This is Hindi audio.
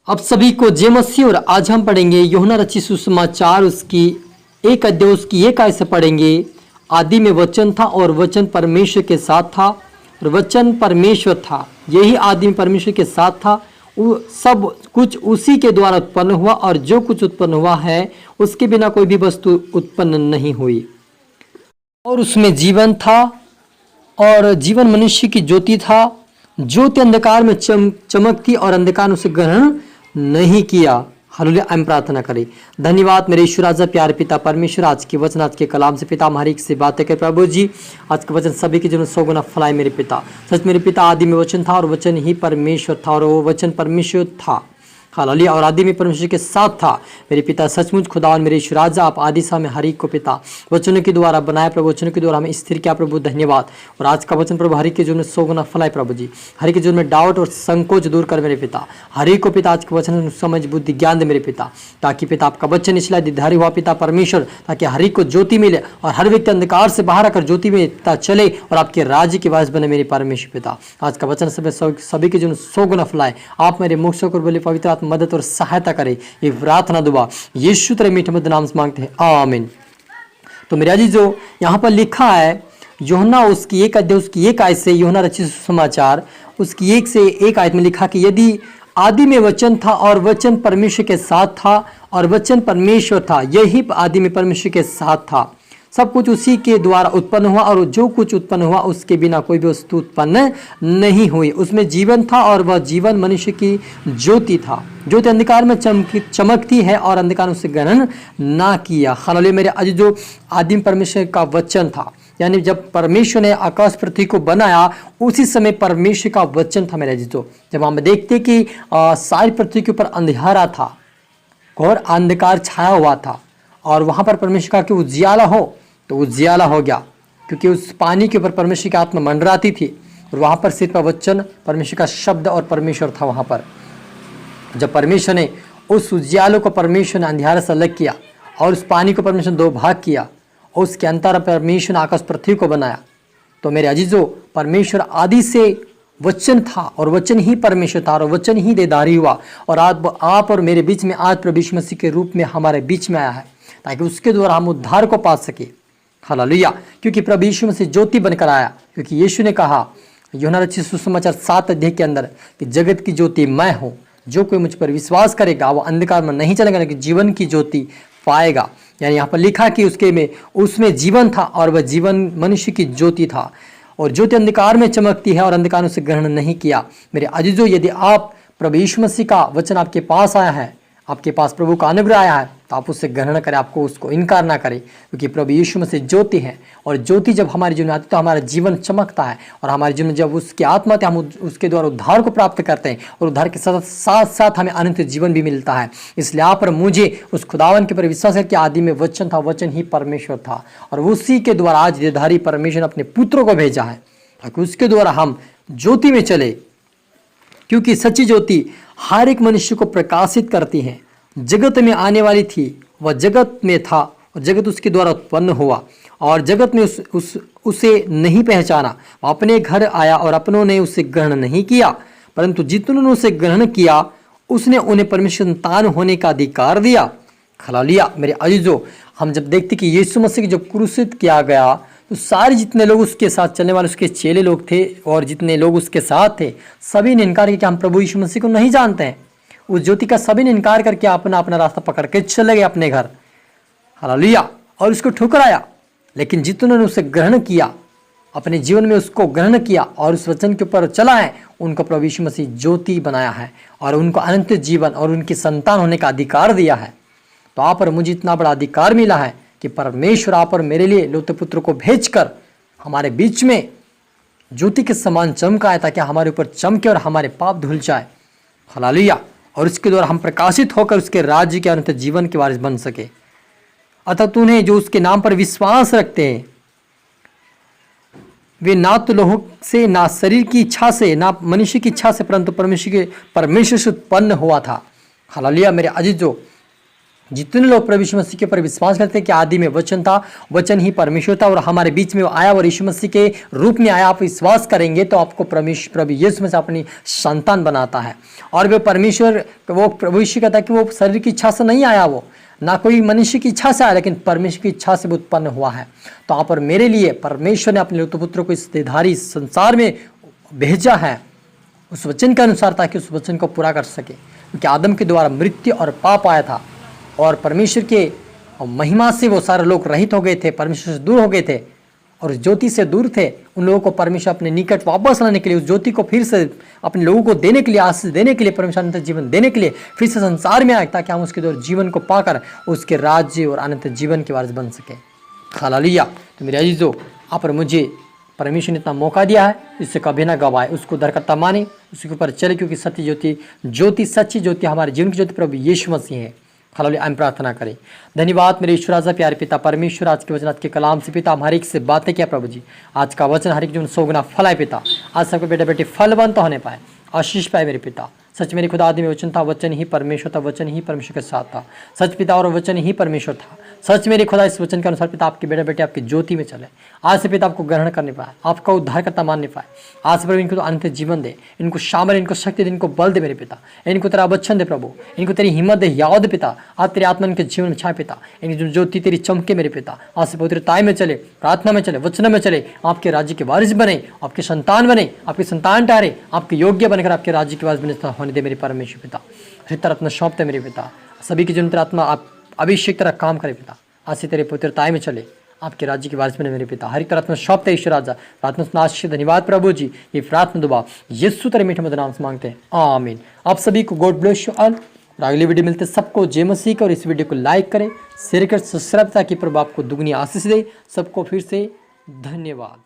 अब सभी को जय मसीह। और आज हम पढ़ेंगे यूहन्ना रचित सुसमाचार उसकी 1 अध्याय उसकी 1 आयत से पढ़ेंगे। आदि में वचन था और वचन परमेश्वर के साथ था और वचन परमेश्वर था। यही आदि में परमेश्वर के साथ था। वो सब कुछ उसी के द्वारा उत्पन्न हुआ और जो कुछ उत्पन्न हुआ है उसके बिना कोई भी वस्तु उत्पन्न नहीं हुई। और उसमें जीवन था और जीवन मनुष्य की ज्योति था। ज्योति अंधकार में चमकती और अंधकार उसे ग्रहण नहीं किया। हालेलुया। हम प्रार्थना करें। धन्यवाद मेरे ईश्वर राजा प्यारे पिता परमेश्वर, आज के वचन आज के कलाम से पिता हमारी से बातें कर प्रभु जी। आज का वचन सभी के जीवन 100 गुना फलाए मेरे पिता। सच मेरे पिता आदि में वचन था और वचन ही परमेश्वर था और वो वचन परमेश्वर था। हालेलुया। और आदि में परमेश्वर के साथ था मेरे पिता। सचमुच खुदा और मेरे ईश्वर राजा आप आदि सा में हरि को पिता वचनों के द्वारा बनाया प्रभु, वचनों के द्वारा हमें स्थिर किया प्रभु। धन्यवाद। और आज का वचन प्रभु हरि के जीवन में 100 गुना फलाए प्रभु जी। हरि के जीवन में डाउट और संकोच दूर कर मेरे पिता। हरि को पिता आज के वचन में समझ बुद्धि ज्ञान दे मेरे पिता, ताकि पिता आपका वचन इसलिए दिधारी हुआ पिता परमेश्वर, ताकि हरि को ज्योति मिले और हर व्यक्ति अंधकार से बाहर आकर ज्योति में पिता चले और आपके राज्य की वारिस बने मेरे परमेश्वर पिता। आज का वचन सभी के जीवन 100 गुना फलाए। आप मेरे मुख से बोले पवित्र आत्मा मदद और सहायता करे। ये प्रार्थना दुआ यीशु तेरे मीठे मधुर नाम से मांगते हैं, आमीन। तो मेरे अजीजों, यहाँ पर लिखा है यूहन्ना उसकी 1 अध्याय उसकी 1 आयत से, यूहन्ना रचित सुसमाचार उसकी 1 से 1 आयत में लिखा कि यदि आदि में वचन था और वचन परमेश्वर के साथ था और वचन परमेश्वर था, यही आदि में परमेश्वर के साथ था। सब कुछ उसी के द्वारा उत्पन्न हुआ और जो कुछ उत्पन्न हुआ उसके बिना कोई भी वस्तु उत्पन्न नहीं हुई। उसमें जीवन था और वह जीवन मनुष्य की ज्योति था। ज्योति अंधकार में चमकती है और अंधकार उसे ग्रहण ना किया। हालेलुया। मेरे अजीजों, आदिम परमेश्वर का वचन था, यानी जब परमेश्वर ने आकाश पृथ्वी को बनाया उसी समय परमेश्वर का वचन था। मेरे अजीजों, जब हम देखते कि सारी पृथ्वी के ऊपर अंधेरा था, घोर अंधकार छाया हुआ था और वहां पर परमेश्वर का कि उजियाला हो, तो उजियाला हो गया, क्योंकि उस पानी के ऊपर परमेश्वर की आत्मा मंडराती थी और वहां पर सिर्फ वचन परमेश्वर का शब्द और परमेश्वर था। वहां पर जब परमेश्वर ने उस उजियालों को परमेश्वर ने अंधेरे से अलग किया और उस पानी को परमेश्वर ने 2 भाग किया और उसके अंतर परमेश्वर ने आकाश पृथ्वी को बनाया। तो मेरे अजीजों, परमेश्वर आदि से वचन था और वचन ही परमेश्वर था और वचन ही देदारी हुआ और आप और मेरे बीच में आज प्रभु यीशु मसीह के रूप में हमारे बीच में आया है, ताकि उसके द्वारा हम उद्धार को पा सके। हालेलुया। क्योंकि प्रभु यीशु मसीह ज्योति बनकर आया, क्योंकि यीशु ने कहा यूहन्ना रचित सुसमाचार 7 अध्याय के अंदर कि जगत की ज्योति मैं हूँ, जो कोई मुझ पर विश्वास करेगा वो अंधकार में नहीं चलेगा लेकिन जीवन की ज्योति पाएगा। यानी यहाँ पर लिखा कि उसमें जीवन था और वह जीवन मनुष्य की ज्योति था और ज्योति अंधकार में चमकती है और अंधकार ने उसे ग्रहण नहीं किया। मेरे अजीजों, यदि आप प्रभु यीशु मसीह का वचन आपके पास आया है, आपके पास प्रभु का अनुग्रह आया है, तो आप उससे ग्रहण करें, आपको उसको इनकार ना करें, क्योंकि प्रभु यीशु मसीह ज्योति है और ज्योति जब हमारे जीवन में आती है तो हमारा जीवन चमकता है और हमारे जीवन में जब उसकी आत्मा हम उसके द्वारा उद्धार को प्राप्त करते हैं और उद्धार के साथ साथ हमें अनंत जीवन भी मिलता है। इसलिए आप और मुझे उस खुदावन के ऊपर विश्वास है कि आदि में वचन था, वचन ही परमेश्वर था और उसी के द्वारा आज देधारी परमेश्वर ने अपने पुत्रों को भेजा है ताकि उसके द्वारा हम ज्योति में चले, क्योंकि सच्ची ज्योति हर एक मनुष्य को प्रकाशित करती है। जगत में आने वाली थी, वह जगत में था और जगत उसके द्वारा उत्पन्न हुआ और जगत ने उसे नहीं पहचाना। वह अपने घर आया और अपनों ने उसे ग्रहण नहीं किया, परंतु जितनों उसे ग्रहण किया उसने उन्हें परमेश्वर संतान होने का अधिकार दिया। हालेलुया। मेरे अजीजों, हम जब देखते कि यीशु मसीह को जब क्रूसित किया गया तो सारे जितने लोग उसके साथ चलने वाले उसके चेले लोग थे और जितने लोग उसके साथ थे, सभी ने इनकार किया कि हम प्रभु यीशु मसीह को नहीं जानते हैं। उस ज्योति का सभी ने इनकार करके अपना अपना रास्ता पकड़ के चले गए अपने घर। हालेलुया। और उसको ठुकराया, लेकिन जितनों ने उसे ग्रहण किया, अपने जीवन में उसको ग्रहण किया और उस वचन के ऊपर चला है, उनको प्रभु यीशु मसीह ज्योति बनाया है और उनको अनंत जीवन और उनकी संतान होने का अधिकार दिया है। तो आप और मुझे इतना बड़ा अधिकार मिला है कि परमेश्वर आप और मेरे लिए लौते पुत्र को भेजकर हमारे बीच में ज्योति के समान चमकाए, ताकि हमारे ऊपर चमके और हमारे पाप धुल जाए। हालेलुया। और उसके द्वारा हम प्रकाशित होकर उसके राज्य के अनंत जीवन के वारिस बन सके। अतः तूने जो उसके नाम पर विश्वास रखते हैं वे ना तो लोह से, ना शरीर की इच्छा से, ना मनुष्य की इच्छा से, परंतु परमेश्वर से उत्पन्न हुआ था। हालेलुया। मेरे अजीजों, जितने लोग प्रभु यीशु मसीह के ऊपर विश्वास करते हैं कि आदि में वचन था, वचन ही परमेश्वर था और हमारे बीच में वो आया और यीशु मसीह के रूप में आया, आप विश्वास करेंगे तो आपको प्रभु यीशु मसीह अपनी संतान बनाता है। और वो परमेश्वर, वो प्रभु यीशु कहता है कि वो शरीर की इच्छा से नहीं आया, वो ना कोई मनुष्य की इच्छा से आया, लेकिन परमेश्वर की इच्छा से वो उत्पन्न हुआ है। तो आप और मेरे लिए परमेश्वर ने अपने लौकिक पुत्र को इस देहधारी संसार में भेजा है उस वचन के अनुसार, ताकि उस वचन को पूरा कर सके। क्योंकि आदम के द्वारा मृत्यु और पाप आया था और परमेश्वर के महिमा से वो सारे लोग रहित हो गए थे, परमेश्वर से दूर हो गए थे और ज्योति से दूर थे। उन लोगों को परमेश्वर अपने निकट वापस लाने के लिए, उस ज्योति को फिर से अपने लोगों को देने के लिए, आशीष देने के लिए, परमेश्वर अनंत जीवन देने के लिए फिर से संसार में आए, ताकि हम उसके द्वारा जीवन को पाकर उसके राज्य और अनंत जीवन के वारिस बन सके। हालेलुया। तो मेरे अजीजों, आप और मुझे परमेश्वर ने इतना मौका दिया है, इससे कभी ना गवाए, उसको धरकर्ता माने, उसके ऊपर चले, क्योंकि सत्य ज्योति सच्ची ज्योति हमारे जीवन की ज्योति प्रभु यीशु मसीह है। हालेलुया। हम प्रार्थना करें। धन्यवाद मेरे ईश्वर राजा प्यारे पिता परमेश्वर, आज के वचन, आज के कलाम से पिता हमारे एक से बातें किया प्रभु जी। आज का वचन हर एक जीवन 100 गुना फल आए पिता, आज सबके बेटे बेटे फलवंत होने पाए, आशीष पाए मेरे पिता। सच मेरे खुदा आदि में वचन था, वचन ही परमेश्वर था, वचन ही परमेश्वर के साथ था। सच पिता और वचन ही परमेश्वर था। सच मेरे खुदा इस वचन के अनुसार पिता आपके बेटे बेटे आपकी ज्योति में चले, आज से पिता आपको ग्रहण करने पाए, आपका उद्धार करता मानने पाए। आज से प्रभु इनको तो अनंत जीवन दे, इनको शामिल, इनको शक्ति दे, इनको बल दे मेरे पिता, इनको तेरा वचन दे प्रभु, इनको तेरी हिम्मत दे, याद पिता, आज तेरी आत्मा इनके जीवन में छाए पिता, इनकी जो ज्योति तेरी चमके मेरे पिता। आज से पवित्रता में चले, प्रार्थना में चले, वचन में चले, आपके राज्य के वारिस बने, आपके संतान बने, आपके संतान ठहरे, आपके योग्य बनकर आपके राज्य के वारिस बने होने दे मेरे परमेश्वर पिता। हर तरह अपना सौंपते मेरे पिता, सभी की जो आत्मा आप अभिषेक तरह काम करे पिता, आज से तेरे पवित्रता में चले, आपके राज्य के वारिस बने मेरे पिता। हर तरह अपना सौंपते ईश्वर राजा, प्रार्थना आशीष धन्यवाद प्रभु जी। ये प्रार्थना दुआ यीशु तेरे मीठे मधुर नाम से मांगते हैं, आमीन। आप सभी को गॉड ब्लेस यू ऑल। और अगली वीडियो मिलते सबको जय मसीह का, और इस वीडियो को लाइक करें, शेयर करें, सब्सक्राइब, ताकि प्रभु आपको दुगनी आशीष दे। सबको फिर से धन्यवाद।